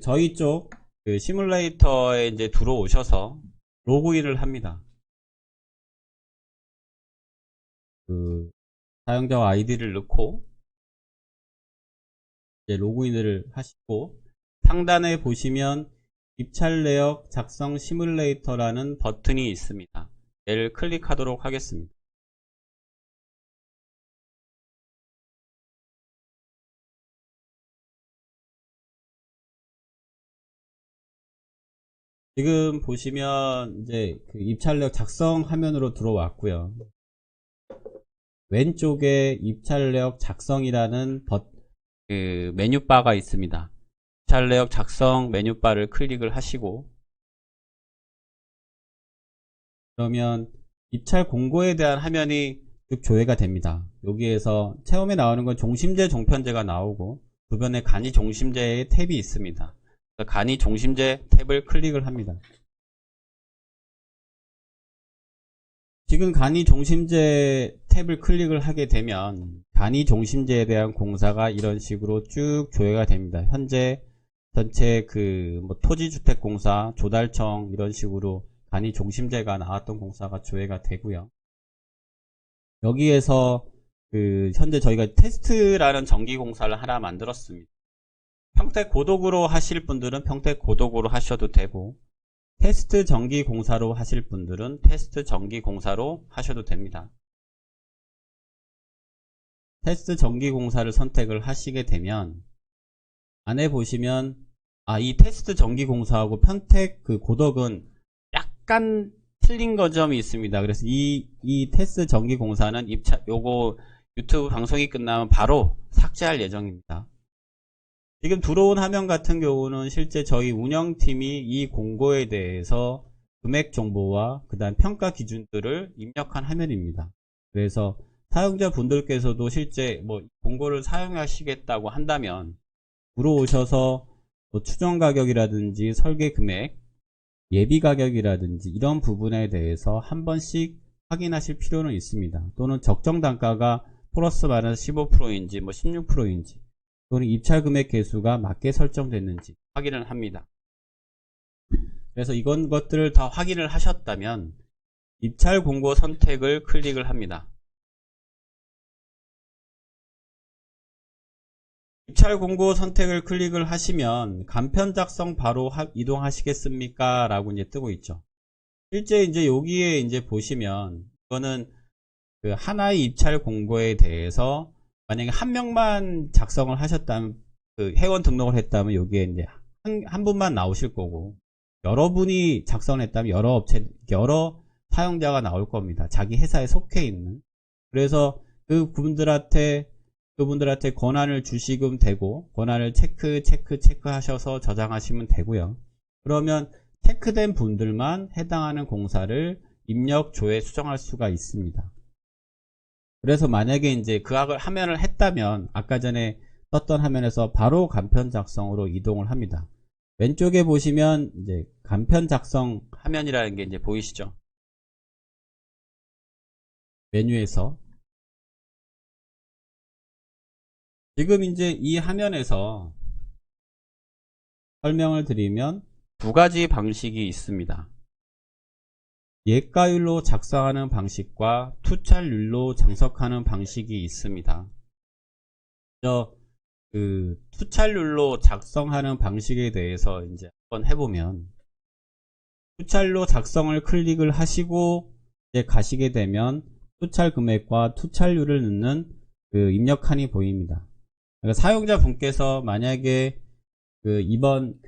저희 쪽 시뮬레이터에 이제 들어오셔서 로그인을 합니다. 사용자 아이디를 넣고 이제 로그인을 하시고 상단에 보시면 입찰 내역 작성 시뮬레이터라는 버튼이 있습니다. 얘를 클릭하도록 하겠습니다. 지금 보시면 이제 입찰 내역 작성 화면으로 들어왔고요. 왼쪽에 입찰 내역 작성이라는 메뉴바가 있습니다. 입찰 내역 작성 메뉴바를 클릭을 하시고 그러면 입찰 공고에 대한 화면이 조회가 됩니다. 여기에서 처음에 나오는 건 종심제 종편제가 나오고 주변에 간이 종심제의 탭이 있습니다. 간이 종심제 탭을 클릭을 합니다. 지금 간이 종심제 탭을 클릭을 하게 되면 간이 종심제에 대한 공사가 이런 식으로 쭉 조회가 됩니다. 현재 전체 토지주택공사, 조달청 이런 식으로 간이 종심제가 나왔던 공사가 조회가 되고요. 여기에서 현재 저희가 테스트라는 전기공사를 하나 만들었습니다. 평택 고독으로 하실 분들은 평택 고독으로 하셔도 되고 테스트 전기공사로 하실 분들은 테스트 전기공사로 하셔도 됩니다. 테스트 전기공사를 선택을 하시게 되면 안에 보시면 이 테스트 전기공사하고 평택 고독은 약간 틀린 점이 있습니다. 그래서 이 테스트 전기공사는 요거 유튜브 방송이 끝나면 바로 삭제할 예정입니다. 지금 들어온 화면 같은 경우는 실제 저희 운영팀이 이 공고에 대해서 금액 정보와 그 다음 평가 기준들을 입력한 화면입니다. 그래서 사용자 분들께서도 실제 공고를 사용하시겠다고 한다면 들어오셔서 추정 가격이라든지 설계 금액, 예비 가격이라든지 이런 부분에 대해서 한 번씩 확인하실 필요는 있습니다. 또는 적정 단가가 플러스 마이너스 15%인지 16%인지 또는 입찰 금액 개수가 맞게 설정됐는지 확인을 합니다. 그래서 이런 것들을 다 확인을 하셨다면 입찰 공고 선택을 클릭을 합니다. 입찰 공고 선택을 클릭을 하시면 간편 작성 바로 이동하시겠습니까? 라고 이제 뜨고 있죠. 실제 이제 여기에 이제 보시면 이거는 하나의 입찰 공고에 대해서 만약에 한 명만 작성을 하셨다면 회원 등록을 했다면 여기에 이제 한 분만 나오실 거고 여러분이 작성을 했다면 여러 사용자가 나올 겁니다. 자기 회사에 속해 있는. 그래서 그분들한테 권한을 주시면 되고 권한을 체크하셔서 저장하시면 되고요. 그러면 체크된 분들만 해당하는 공사를 입력, 조회, 수정할 수가 있습니다. 그래서 만약에 이제 그 화면을 했다면 아까 전에 떴던 화면에서 바로 간편 작성으로 이동을 합니다. 왼쪽에 보시면 이제 간편 작성 화면이라는 게 이제 보이시죠? 메뉴에서 지금 이제 이 화면에서 설명을 드리면 두 가지 방식이 있습니다. 예가율로 작성하는 방식과 투찰률로 장석하는 방식이 있습니다. 투찰률로 작성하는 방식에 대해서 이제 한번 해보면 투찰로 작성을 클릭을 하시고 이제 가시게 되면 투찰 금액과 투찰률을 넣는 입력칸이 보입니다. 그러니까 사용자 분께서 만약에 이번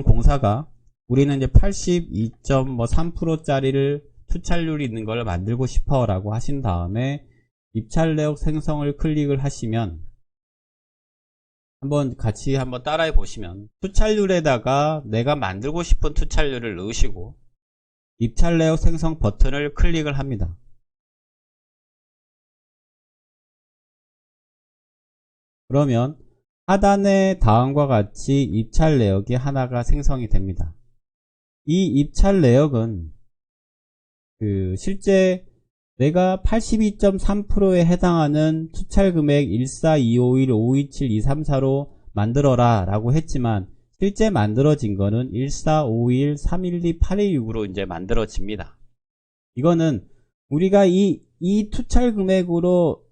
공사가 우리는 이제 82.3%짜리를 투찰률이 있는 걸 만들고 싶어 라고 하신 다음에 입찰 내역 생성을 클릭을 하시면 같이 한번 따라해 보시면 투찰률에다가 내가 만들고 싶은 투찰률을 넣으시고 입찰 내역 생성 버튼을 클릭을 합니다. 그러면 하단에 다음과 같이 입찰 내역이 하나가 생성이 됩니다. 이 입찰 내역은 실제 내가 82.3%에 해당하는 투찰 금액 14251-527234로 만들어라 라고 했지만 실제 만들어진 거는 1451 312 816으로 이제 만들어집니다. 이거는 우리가 이 투찰 금액으로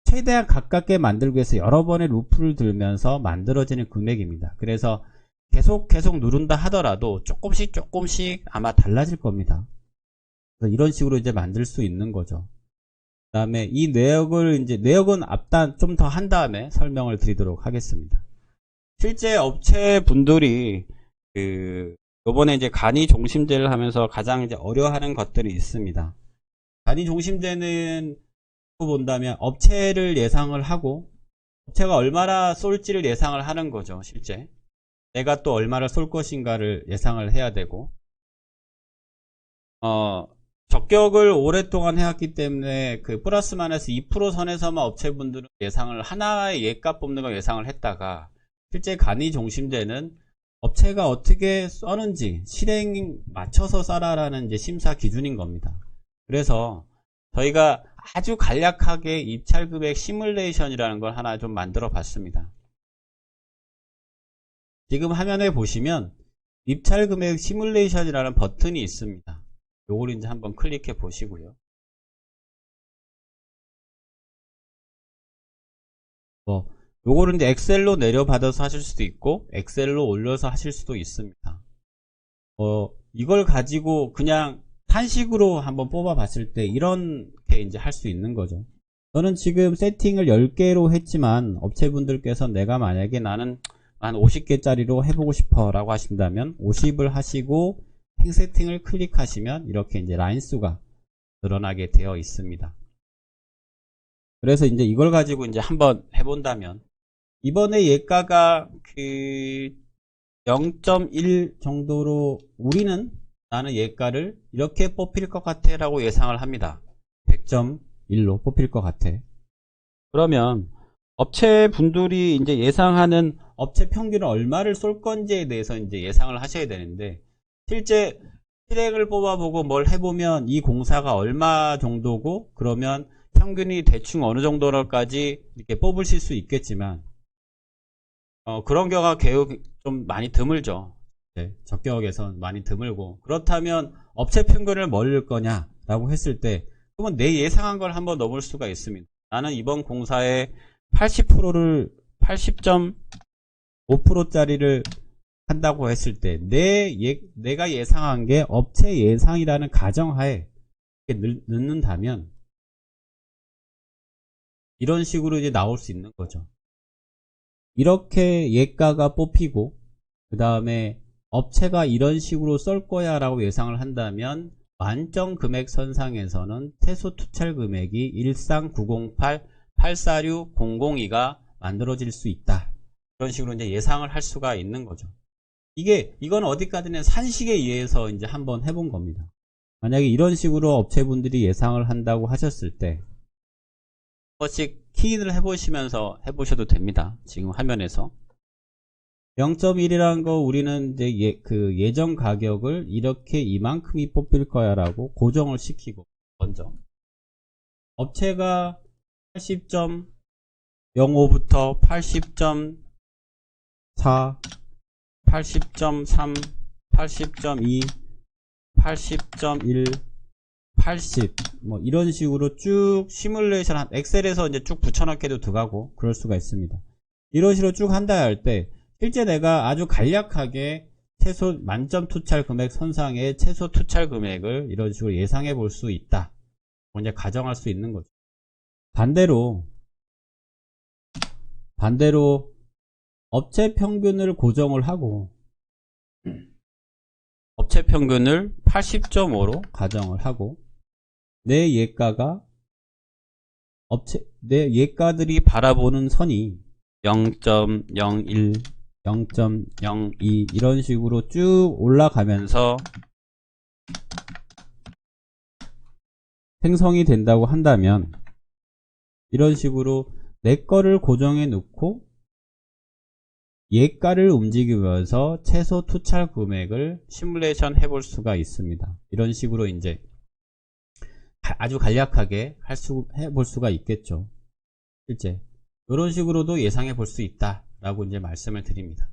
최대한 가깝게 만들기 위해서 여러 번의 루프를 들면서 만들어지는 금액입니다. 그래서 계속 누른다 하더라도 조금씩 아마 달라질 겁니다. 그래서 이런 식으로 이제 만들 수 있는 거죠. 그 다음에 이 내역은 앞단 좀 더 한 다음에 설명을 드리도록 하겠습니다. 실제 업체분들이 요번에 이제 간이 종심제를 하면서 가장 이제 어려워하는 것들이 있습니다. 간이 종심제는 본다면 업체를 예상을 하고 업체가 얼마나 쏠지를 예상을 하는 거죠. 실제 내가 또 얼마나 쏠 것인가를 예상을 해야 되고 적격을 오랫동안 해왔기 때문에 플러스 마이너스 2% 선에서만 업체분들은 예상을 하나의 예값 뽑는 걸 예상을 했다가 실제 간이 종심제는 업체가 어떻게 써는지 실행 맞춰서 써라라는 이제 심사 기준인 겁니다. 그래서 저희가 아주 간략하게 입찰금액 시뮬레이션이라는 걸 하나 좀 만들어 봤습니다. 지금 화면에 보시면 입찰금액 시뮬레이션이라는 버튼이 있습니다. 요걸 이제 한번 클릭해 보시고요. 요거를 이제 엑셀로 내려받아서 하실 수도 있고 엑셀로 올려서 하실 수도 있습니다. 이걸 가지고 그냥 탄식으로 한번 뽑아 봤을 때 이렇게 이제 할 수 있는 거죠. 저는 지금 세팅을 10개로 했지만 업체분들께서 내가 만약에 나는 한 50개짜리로 해보고 싶어 라고 하신다면 50을 하시고 행 세팅을 클릭하시면 이렇게 이제 라인 수가 늘어나게 되어 있습니다. 그래서 이제 이걸 가지고 이제 한번 해본다면 이번에 예가가 0.1 정도로 나는 예가를 이렇게 뽑힐 것 같아 라고 예상을 합니다. 100.1로 뽑힐 것 같아. 그러면 업체분들이 이제 예상하는 업체 평균은 얼마를 쏠 건지에 대해서 이제 예상을 하셔야 되는데 실제 실행을 뽑아보고 뭘 해보면 이 공사가 얼마 정도고 그러면 평균이 대충 어느 정도로까지 이렇게 뽑으실 수 있겠지만 그런 경우가 좀 많이 드물죠. 네, 적격에선 많이 드물고 그렇다면 업체 평균을 뭘 넣을 거냐 라고 했을 때 그러면 내 예상한 걸 한번 넣을 수가 있습니다. 나는 이번 공사에 80.5%짜리를 한다고 했을 때 내가 예상한 게 업체 예상이라는 가정하에 넣는다면 이런 식으로 이제 나올 수 있는 거죠. 이렇게 예가가 뽑히고 그 다음에 업체가 이런 식으로 쏠 거야 라고 예상을 한다면 만점 금액 선상에서는 최소 투찰 금액이 13908 846 002가 만들어질 수 있다. 그런 식으로 이제 예상을 할 수가 있는 거죠. 이건 어디까지는 산식에 의해서 이제 한번 해본 겁니다. 만약에 이런 식으로 업체분들이 예상을 한다고 하셨을 때 한 번씩 키인을 해보시면서 해보셔도 됩니다. 지금 화면에서 0.1이라는 거 우리는 이제 예정 가격을 이렇게 이만큼이 뽑힐 거야 라고 고정을 시키고 먼저 업체가 80.05부터 80.4 80.3 80.2 80.1 80 뭐 이런 식으로 쭉 시뮬레이션 엑셀에서 이제 쭉 붙여넣기도 들어가고 그럴 수가 있습니다. 이런 식으로 쭉 한다 할 때 실제 내가 아주 간략하게 최소 만점 투찰 금액 선상의 최소 투찰 금액을 이런 식으로 예상해 볼 수 있다. 이제 가정할 수 있는 거죠. 반대로 업체 평균을 고정을 하고 업체 평균을 80.5로 가정을 하고 내 예가들이 바라보는 선이 0.01 0.02 이런 식으로 쭉 올라가면서 생성이 된다고 한다면 이런 식으로 내 거를 고정해 놓고 예가를 움직이면서 최소 투찰 금액을 시뮬레이션 해볼 수가 있습니다. 이런 식으로 이제 아주 간략하게 해볼 수가 있겠죠. 실제 이런 식으로도 예상해 볼 수 있다 라고 이제 말씀을 드립니다.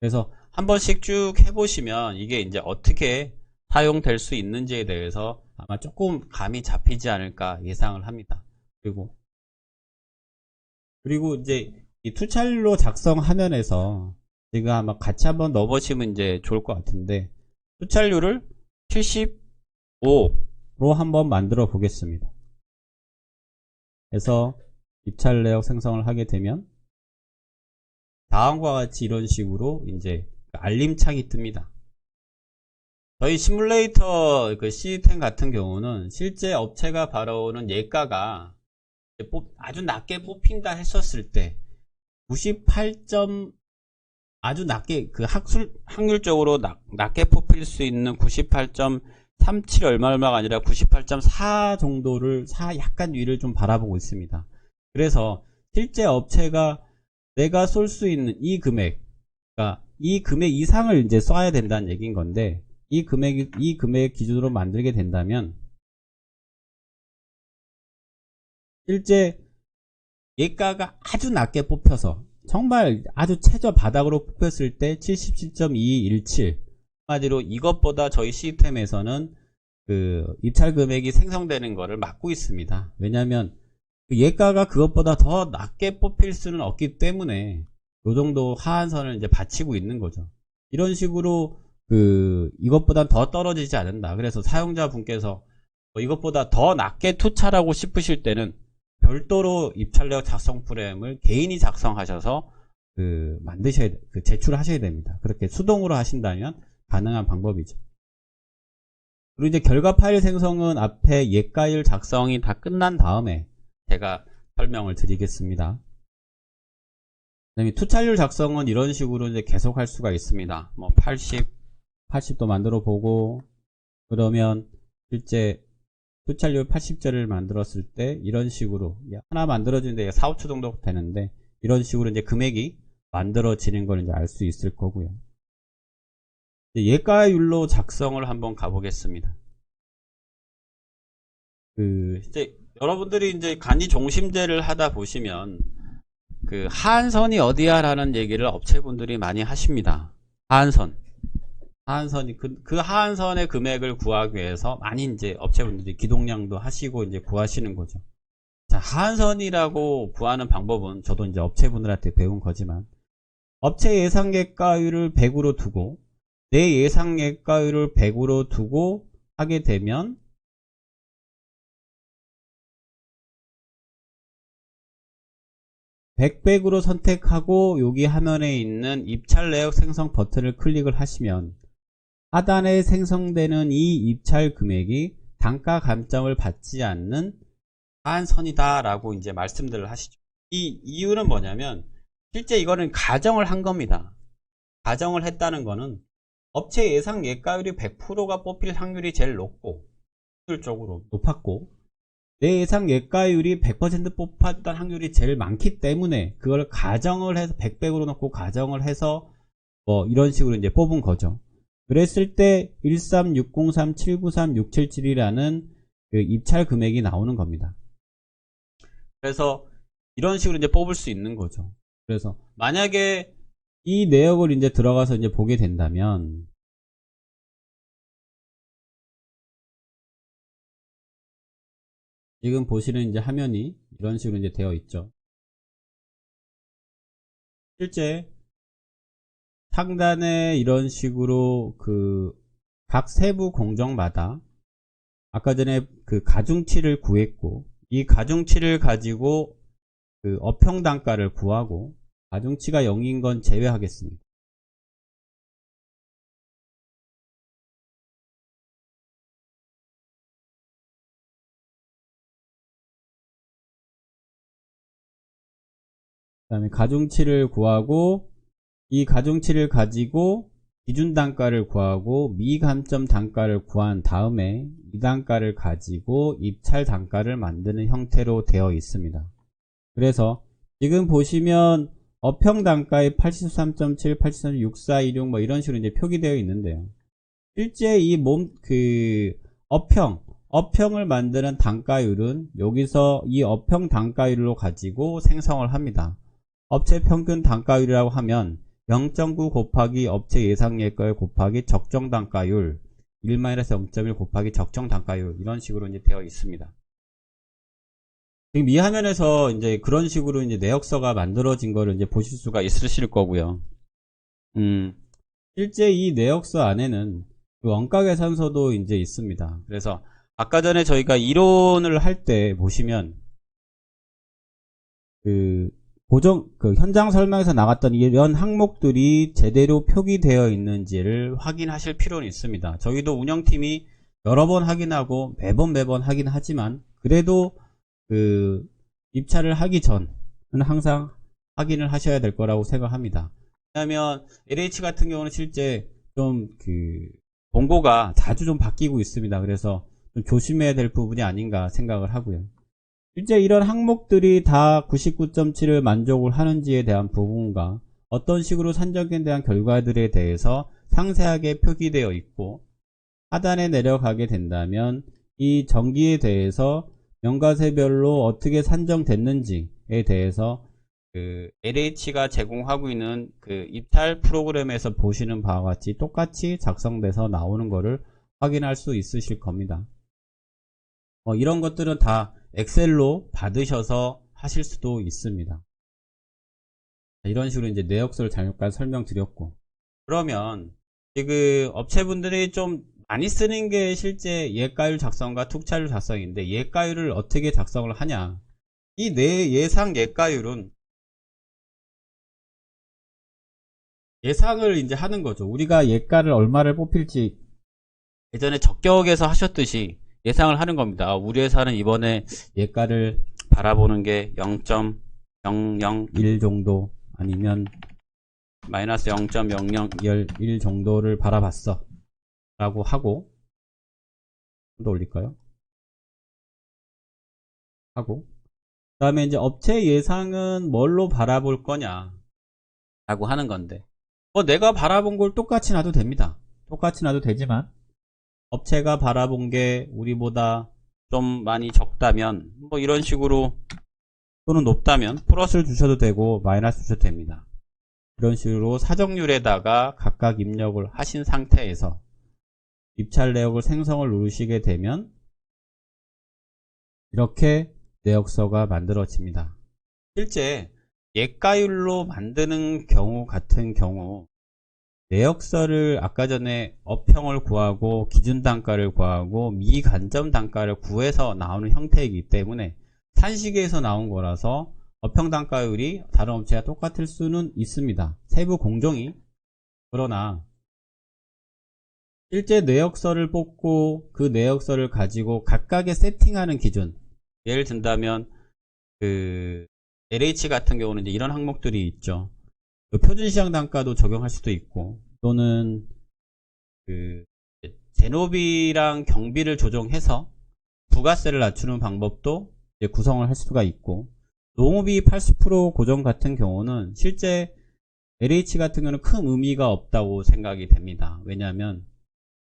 그래서 한 번씩 쭉 해보시면 이게 이제 어떻게 사용될 수 있는지에 대해서 아마 조금 감이 잡히지 않을까 예상을 합니다. 그리고 이제 이 투찰로 작성 화면에서 제가 아마 같이 한번 넣어보시면 이제 좋을 것 같은데, 투찰률을 75로 한번 만들어 보겠습니다. 그래서 입찰 내역 생성을 하게 되면 다음과 같이 이런 식으로 이제 알림창이 뜹니다. 저희 시뮬레이터 그 시스템 같은 경우는 실제 업체가 바라오는 예가가 아주 낮게 뽑힌다 했었을 때 98점, 아주 낮게 그 확률적으로 낮게 뽑힐 수 있는 98.37 얼마가 아니라 98.4 정도를 약간 위를 좀 바라보고 있습니다. 그래서 실제 업체가 내가 쏠 수 있는 이 금액, 그러니까 이 금액 이상을 이제 쏴야 된다는 얘기인 건데, 이 금액 기준으로 만들게 된다면 실제 예가가 아주 낮게 뽑혀서 정말 아주 최저 바닥으로 뽑혔을 때 77.2217, 한마디로 이것보다 저희 시스템에서는 그 입찰 금액이 생성되는 거를 막고 있습니다. 왜냐하면 그 예가가 그것보다 더 낮게 뽑힐 수는 없기 때문에 요 정도 하한선을 이제 받치고 있는 거죠. 이런 식으로 이것보다 더 떨어지지 않는다. 그래서 사용자분께서 이것보다 더 낮게 투찰하고 싶으실 때는 별도로 입찰력 작성 프로그램을 개인이 작성하셔서 제출하셔야 됩니다. 그렇게 수동으로 하신다면 가능한 방법이죠. 그리고 이제 결과 파일 생성은 앞에 예가율 작성이 다 끝난 다음에 제가 설명을 드리겠습니다. 그다음에 투찰률 작성은 이런 식으로 이제 계속 할 수가 있습니다. 뭐 80도 만들어 보고, 그러면 실제 투찰률 80절을 만들었을 때 이런 식으로 하나 만들어지는데 4, 5초 정도 되는데 이런 식으로 이제 금액이 만들어지는 걸 이제 알 수 있을 거고요. 예가율로 작성을 한번 가보겠습니다. 이제 여러분들이 이제 간이 종심제를 하다 보시면 하한선이 어디야 라는 얘기를 업체분들이 많이 하십니다. 하한선이 그 하한선의 금액을 구하기 위해서 많이 이제 업체분들이 기동량도 하시고 이제 구하시는 거죠. 자, 하한선이라고 구하는 방법은 저도 이제 업체분들한테 배운 거지만, 업체 예상예가율을 100으로 두고 내 예상예가율을 100으로 두고 하게 되면 백으로 선택하고 여기 화면에 있는 입찰 내역 생성 버튼을 클릭을 하시면 하단에 생성되는 이 입찰 금액이 단가 감점을 받지 않는 하한선이다 라고 이제 말씀들을 하시죠. 이 이유는 뭐냐면 실제 이거는 가정을 한 겁니다. 가정을 했다는 거는 업체 예상 예가율이 100%가 뽑힐 확률이 제일 높고, 확률적으로 높았고, 내 예상 예가율이 100% 뽑았던 확률이 제일 많기 때문에 그걸 가정을 해서 100으로 놓고 가정을 해서 뭐 이런 식으로 이제 뽑은 거죠. 그랬을 때 13603793677이라는 그 입찰 금액이 나오는 겁니다. 그래서 이런 식으로 이제 뽑을 수 있는 거죠. 그래서 만약에 이 내역을 이제 들어가서 이제 보게 된다면 지금 보시는 이제 화면이 이런 식으로 이제 되어 있죠. 실제 상단에 이런 식으로 각 세부 공정마다 아까 전에 가중치를 구했고, 이 가중치를 가지고 업형 단가를 구하고, 가중치가 0인 건 제외하겠습니다. 그 다음에 가중치를 구하고, 이 가중치를 가지고 기준 단가를 구하고 미감점 단가를 구한 다음에 이 단가를 가지고 입찰 단가를 만드는 형태로 되어 있습니다. 그래서 지금 보시면 업형 단가의 83.7, 83.6426 뭐 이런 식으로 이제 표기되어 있는데요. 실제 이 업형을 만드는 단가율은 여기서 이 업형 단가율로 가지고 생성을 합니다. 업체 평균 단가율이라고 하면 0.9 곱하기 업체 예상 예가율 곱하기 적정 단가율 1-0.1 곱하기 적정 단가율 이런 식으로 이제 되어 있습니다. 지금 이 화면에서 이제 그런 식으로 이제 내역서가 만들어진 거를 이제 보실 수가 있으실 거고요. 실제 이 내역서 안에는 그 원가계산서도 이제 있습니다. 그래서 아까 전에 저희가 이론을 할 때 보시면 그 현장 설명에서 나갔던 이런 항목들이 제대로 표기되어 있는지를 확인하실 필요는 있습니다. 저희도 운영팀이 여러 번 확인하고 매번 확인하지만 그래도 그 입찰을 하기 전은 항상 확인을 하셔야 될 거라고 생각합니다. 왜냐하면 LH 같은 경우는 실제 좀 그 공고가 자주 좀 바뀌고 있습니다. 그래서 좀 조심해야 될 부분이 아닌가 생각을 하고요. 실제 이런 항목들이 다 99.7을 만족을 하는지에 대한 부분과 어떤 식으로 산정에 대한 결과들에 대해서 상세하게 표기되어 있고 하단에 내려가게 된다면 이 전기에 대해서 연가세별로 어떻게 산정됐는지에 대해서 그 LH가 제공하고 있는 그 입찰 프로그램에서 보시는 바와 같이 똑같이 작성돼서 나오는 것을 확인할 수 있으실 겁니다. 이런 것들은 다 엑셀로 받으셔서 하실 수도 있습니다. 이런 식으로 이제 내역서를 잠깐 설명드렸고, 그러면 그 업체분들이 좀 많이 쓰는 게 실제 예가율 작성과 투차율 작성인데, 예가율을 어떻게 작성을 하냐? 이 내 예상 예가율은 예상을 이제 하는 거죠. 우리가 예가를 얼마를 뽑힐지 예전에 적격에서 하셨듯이 예상을 하는 겁니다. 우리 회사는 이번에 예가를 바라보는 게 0.001 정도 아니면 마이너스 0.0001 정도를 바라봤어 라고 하고, 좀 더 올릴까요? 하고 그 다음에 이제 업체 예상은 뭘로 바라볼 거냐 라고 하는 건데, 내가 바라본 걸 똑같이 놔도 됩니다. 똑같이 놔도 되지만 업체가 바라본 게 우리보다 좀 많이 적다면 이런 식으로, 또는 높다면 플러스를 주셔도 되고 마이너스 주셔도 됩니다. 이런 식으로 사정률에다가 각각 입력을 하신 상태에서 입찰 내역을 생성을 누르시게 되면 이렇게 내역서가 만들어집니다. 실제 예가율로 만드는 경우 같은 경우 내역서를 아까 전에 업형을 구하고 기준 단가를 구하고 미간점 단가를 구해서 나오는 형태이기 때문에 산식에서 나온 거라서 업형 단가율이 다른 업체와 똑같을 수는 있습니다. 세부 공정이. 그러나 실제 내역서를 뽑고 그 내역서를 가지고 각각의 세팅하는 기준, 예를 든다면 그 LH 같은 경우는 이제 이런 항목들이 있죠. 그 표준시장 단가도 적용할 수도 있고, 또는 그 제노비랑 경비를 조정해서 부가세를 낮추는 방법도 이제 구성을 할 수가 있고, 농업이 80% 고정 같은 경우는 실제 LH 같은 경우는 큰 의미가 없다고 생각이 됩니다. 왜냐하면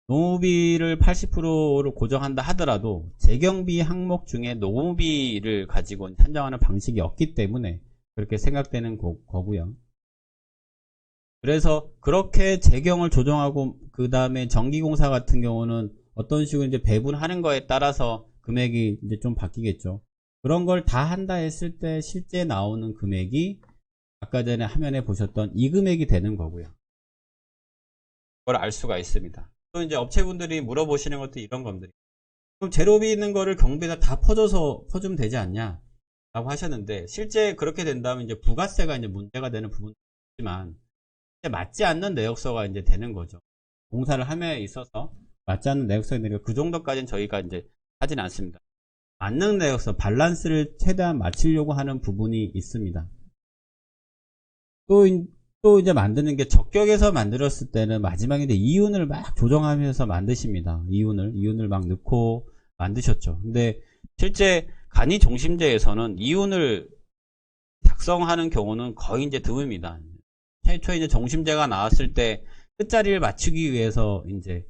농업비를 80%로 고정한다 하더라도 재경비 항목 중에 농업비를 가지고 산정하는 방식이 없기 때문에 그렇게 생각되는 거고요. 그래서 그렇게 재경을 조정하고 그 다음에 전기공사 같은 경우는 어떤 식으로 이제 배분하는 거에 따라서 금액이 이제 좀 바뀌겠죠. 그런 걸 다 한다 했을 때 실제 나오는 금액이 아까 전에 화면에 보셨던 이 금액이 되는 거고요. 그걸 알 수가 있습니다. 또 이제 업체분들이 물어보시는 것도 이런 겁니다. 그럼 재료비 있는 거를 경비에다 다 퍼주면 되지 않냐? 라고 하셨는데, 실제 그렇게 된다면 이제 부가세가 이제 문제가 되는 부분도 있지만, 맞지 않는 내역서가 이제 되는 거죠. 공사를 함에 있어서 맞지 않는 내역서가 되니까 그 정도까지는 저희가 이제 하진 않습니다. 맞는 내역서, 밸런스를 최대한 맞추려고 하는 부분이 있습니다. 또 이제 만드는 게 적격에서 만들었을 때는 마지막에 이윤을 막 조정하면서 만드십니다. 이윤을 막 넣고 만드셨죠. 근데 실제 간이 중심제에서는 이윤을 작성하는 경우는 거의 이제 드뭅니다. 최초에 이제 중심제가 나왔을 때 끝자리를 맞추기 위해서 이제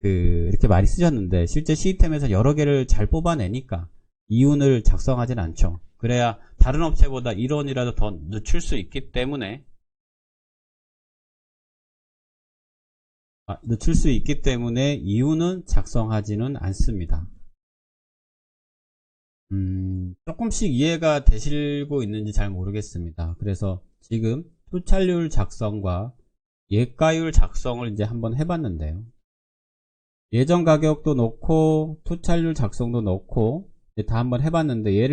이렇게 많이 쓰셨는데, 실제 시스템에서 여러 개를 잘 뽑아내니까 이윤을 작성하진 않죠. 그래야 다른 업체보다 1원이라도 더 늦출 수 있기 때문에 이유는 작성하지는 않습니다. 조금씩 이해가 되시고 있는지 잘 모르겠습니다. 그래서 지금 투찰률 작성과 예가율 작성을 이제 한번 해봤는데요. 예전 가격도 넣고 투찰률 작성도 넣고 다 한번 해봤는데, 예를